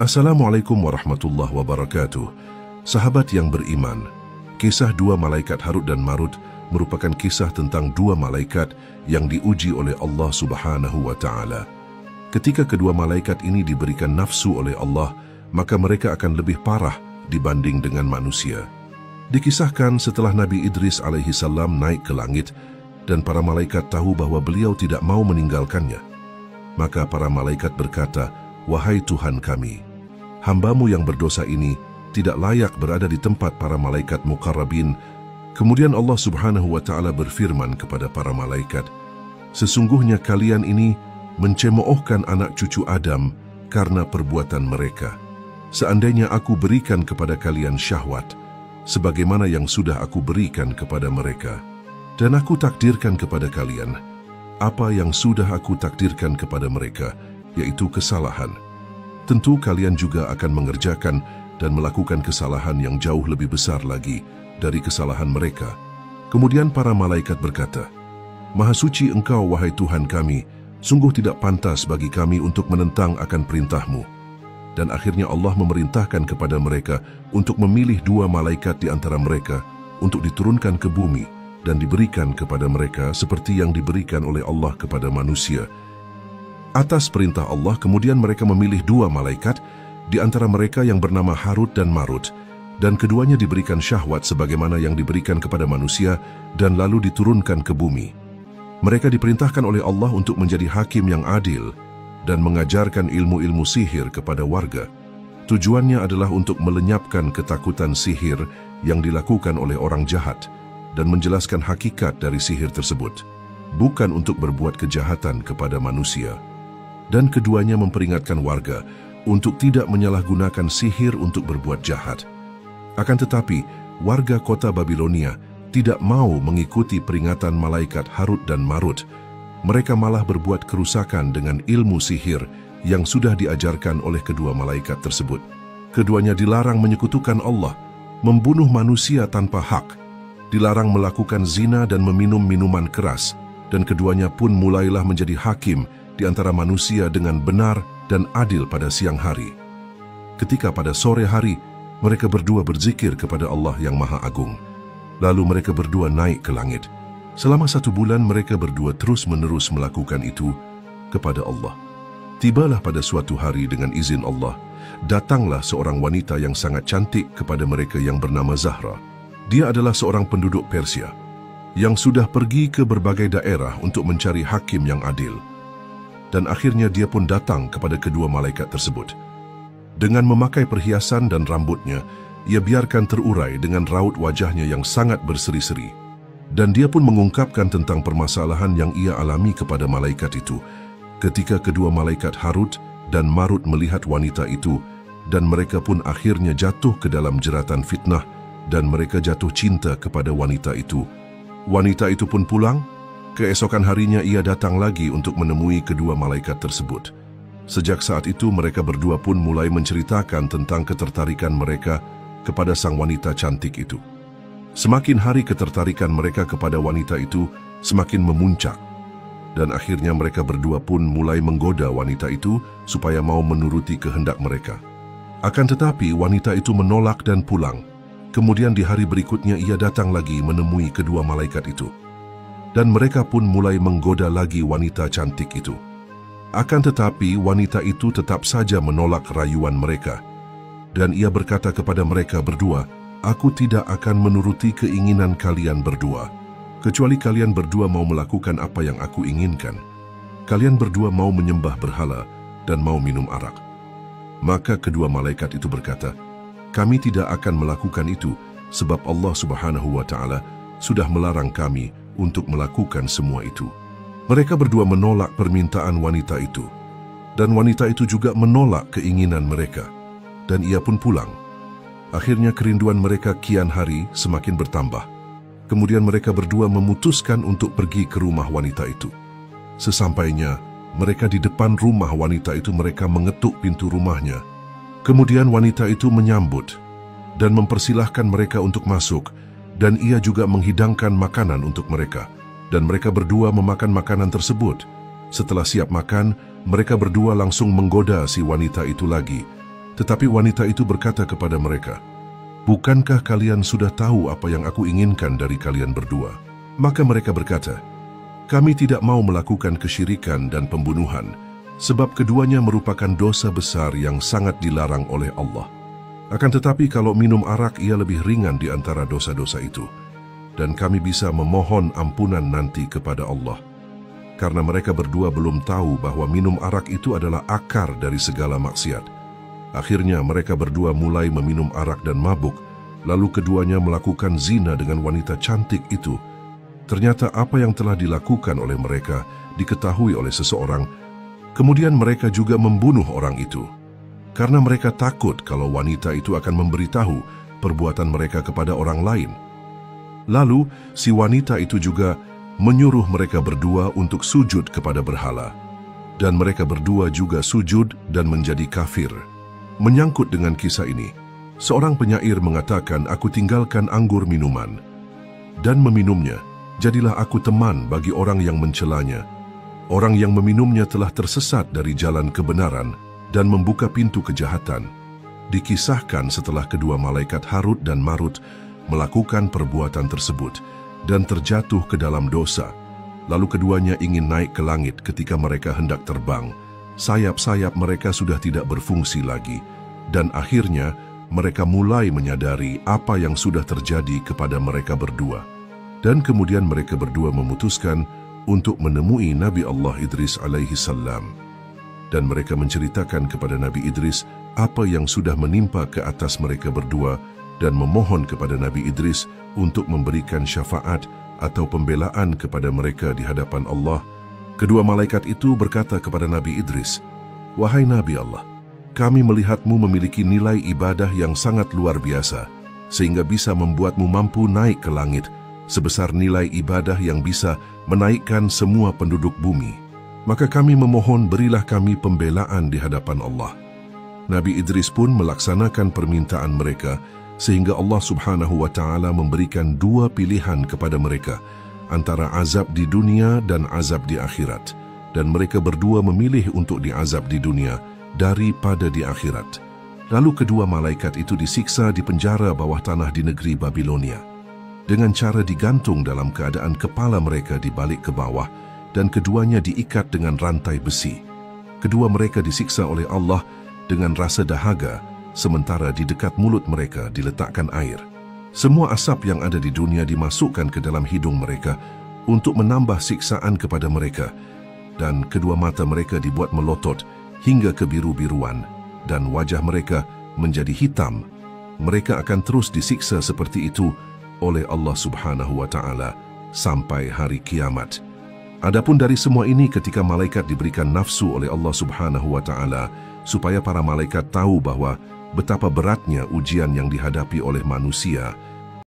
Assalamualaikum warahmatullahi wabarakatuh. Sahabat yang beriman, kisah dua malaikat Harut dan Marut merupakan kisah tentang dua malaikat yang diuji oleh Allah Subhanahu wa Ta'ala. Ketika kedua malaikat ini diberikan nafsu oleh Allah, maka mereka akan lebih parah dibanding dengan manusia. Dikisahkan setelah Nabi Idris alaihi salam naik ke langit dan para malaikat tahu bahwa beliau tidak mau meninggalkannya, maka para malaikat berkata, "Wahai Tuhan kami, hamba-Mu yang berdosa ini tidak layak berada di tempat para malaikat muqarrabin." Kemudian Allah Subhanahu wa Ta'ala berfirman kepada para malaikat, "Sesungguhnya kalian ini mencemoohkan anak cucu Adam karena perbuatan mereka. Seandainya aku berikan kepada kalian syahwat, sebagaimana yang sudah aku berikan kepada mereka, dan aku takdirkan kepada kalian apa yang sudah aku takdirkan kepada mereka, yaitu kesalahan, tentu kalian juga akan mengerjakan dan melakukan kesalahan yang jauh lebih besar lagi dari kesalahan mereka." Kemudian para malaikat berkata, "Maha suci Engkau, wahai Tuhan kami, sungguh tidak pantas bagi kami untuk menentang akan perintah-Mu." Dan akhirnya Allah memerintahkan kepada mereka untuk memilih dua malaikat di antara mereka untuk diturunkan ke bumi dan diberikan kepada mereka seperti yang diberikan oleh Allah kepada manusia. Atas perintah Allah, kemudian mereka memilih dua malaikat di antara mereka yang bernama Harut dan Marut, dan keduanya diberikan syahwat sebagaimana yang diberikan kepada manusia dan lalu diturunkan ke bumi. Mereka diperintahkan oleh Allah untuk menjadi hakim yang adil dan mengajarkan ilmu-ilmu sihir kepada warga. Tujuannya adalah untuk melenyapkan ketakutan sihir yang dilakukan oleh orang jahat dan menjelaskan hakikat dari sihir tersebut, bukan untuk berbuat kejahatan kepada manusia. Dan keduanya memperingatkan warga untuk tidak menyalahgunakan sihir untuk berbuat jahat. Akan tetapi, warga kota Babilonia tidak mau mengikuti peringatan malaikat Harut dan Marut. Mereka malah berbuat kerusakan dengan ilmu sihir yang sudah diajarkan oleh kedua malaikat tersebut. Keduanya dilarang menyekutukan Allah, membunuh manusia tanpa hak, dilarang melakukan zina dan meminum minuman keras, dan keduanya pun mulailah menjadi hakim di antara manusia dengan benar dan adil pada siang hari. Ketika pada sore hari, mereka berdua berzikir kepada Allah yang Maha Agung. Lalu mereka berdua naik ke langit. Selama 1 bulan mereka berdua terus-menerus melakukan itu kepada Allah. Tibalah pada suatu hari dengan izin Allah, datanglah seorang wanita yang sangat cantik kepada mereka yang bernama Zahra. Dia adalah seorang penduduk Persia yang sudah pergi ke berbagai daerah untuk mencari hakim yang adil. Dan akhirnya dia pun datang kepada kedua malaikat tersebut. Dengan memakai perhiasan dan rambutnya, ia biarkan terurai dengan raut wajahnya yang sangat berseri-seri. Dan dia pun mengungkapkan tentang permasalahan yang ia alami kepada malaikat itu. Ketika kedua malaikat Harut dan Marut melihat wanita itu, dan mereka pun akhirnya jatuh ke dalam jeratan fitnah, dan mereka jatuh cinta kepada wanita itu. Wanita itu pun pulang. Keesokan harinya ia datang lagi untuk menemui kedua malaikat tersebut. Sejak saat itu mereka berdua pun mulai menceritakan tentang ketertarikan mereka kepada sang wanita cantik itu. Semakin hari ketertarikan mereka kepada wanita itu semakin memuncak, dan akhirnya mereka berdua pun mulai menggoda wanita itu supaya mau menuruti kehendak mereka. Akan tetapi wanita itu menolak dan pulang. Kemudian di hari berikutnya ia datang lagi menemui kedua malaikat itu, dan mereka pun mulai menggoda lagi wanita cantik itu. Akan tetapi wanita itu tetap saja menolak rayuan mereka, dan ia berkata kepada mereka berdua, "Aku tidak akan menuruti keinginan kalian berdua, kecuali kalian berdua mau melakukan apa yang aku inginkan. Kalian berdua mau menyembah berhala dan mau minum arak." Maka kedua malaikat itu berkata, "Kami tidak akan melakukan itu, sebab Allah Subhanahu wa Ta'ala sudah melarang kami untuk melakukan semua itu." Mereka berdua menolak permintaan wanita itu, dan wanita itu juga menolak keinginan mereka, dan ia pun pulang. Akhirnya kerinduan mereka kian hari semakin bertambah. Kemudian mereka berdua memutuskan untuk pergi ke rumah wanita itu. Sesampainya mereka di depan rumah wanita itu, mereka mengetuk pintu rumahnya. Kemudian wanita itu menyambut dan mempersilahkan mereka untuk masuk, dan ia juga menghidangkan makanan untuk mereka. Dan mereka berdua memakan makanan tersebut. Setelah siap makan, mereka berdua langsung menggoda si wanita itu lagi. Tetapi wanita itu berkata kepada mereka, "Bukankah kalian sudah tahu apa yang aku inginkan dari kalian berdua?" Maka mereka berkata, "Kami tidak mau melakukan kesyirikan dan pembunuhan, sebab keduanya merupakan dosa besar yang sangat dilarang oleh Allah. Akan tetapi kalau minum arak ia lebih ringan di antara dosa-dosa itu, dan kami bisa memohon ampunan nanti kepada Allah." Karena mereka berdua belum tahu bahwa minum arak itu adalah akar dari segala maksiat. Akhirnya mereka berdua mulai meminum arak dan mabuk, lalu keduanya melakukan zina dengan wanita cantik itu. Ternyata apa yang telah dilakukan oleh mereka diketahui oleh seseorang, kemudian mereka juga membunuh orang itu. Karena mereka takut kalau wanita itu akan memberitahu perbuatan mereka kepada orang lain. Lalu si wanita itu juga menyuruh mereka berdua untuk sujud kepada berhala. Dan mereka berdua juga sujud dan menjadi kafir. Menyangkut dengan kisah ini, seorang penyair mengatakan, "Aku tinggalkan anggur minuman dan meminumnya. Jadilah aku teman bagi orang yang mencelanya. Orang yang meminumnya telah tersesat dari jalan kebenaran dan membuka pintu kejahatan." Dikisahkan setelah kedua malaikat Harut dan Marut melakukan perbuatan tersebut dan terjatuh ke dalam dosa. Lalu keduanya ingin naik ke langit. Ketika mereka hendak terbang, sayap-sayap mereka sudah tidak berfungsi lagi, dan akhirnya mereka mulai menyadari apa yang sudah terjadi kepada mereka berdua. Dan kemudian mereka berdua memutuskan untuk menemui Nabi Allah Idris alaihi salam. Dan mereka menceritakan kepada Nabi Idris apa yang sudah menimpa ke atas mereka berdua dan memohon kepada Nabi Idris untuk memberikan syafaat atau pembelaan kepada mereka di hadapan Allah. Kedua malaikat itu berkata kepada Nabi Idris, "Wahai Nabi Allah, kami melihatmu memiliki nilai ibadah yang sangat luar biasa, sehingga bisa membuatmu mampu naik ke langit, sebesar nilai ibadah yang bisa menaikkan semua penduduk bumi. Maka kami memohon berilah kami pembelaan di hadapan Allah." Nabi Idris pun melaksanakan permintaan mereka, sehingga Allah Subhanahu wa Ta'ala memberikan dua pilihan kepada mereka, antara azab di dunia dan azab di akhirat. Dan mereka berdua memilih untuk diazab di dunia daripada di akhirat. Lalu kedua malaikat itu disiksa di penjara bawah tanah di negeri Babilonia, dengan cara digantung dalam keadaan kepala mereka dibalik ke bawah, dan keduanya diikat dengan rantai besi. Kedua mereka disiksa oleh Allah dengan rasa dahaga, sementara di dekat mulut mereka diletakkan air. Semua asap yang ada di dunia dimasukkan ke dalam hidung mereka untuk menambah siksaan kepada mereka, dan kedua mata mereka dibuat melotot hingga kebiru-biruan, dan wajah mereka menjadi hitam. Mereka akan terus disiksa seperti itu oleh Allah Subhanahu wa Ta'ala sampai hari kiamat. Adapun dari semua ini, ketika malaikat diberikan nafsu oleh Allah Subhanahu wa Ta'ala supaya para malaikat tahu bahwa betapa beratnya ujian yang dihadapi oleh manusia,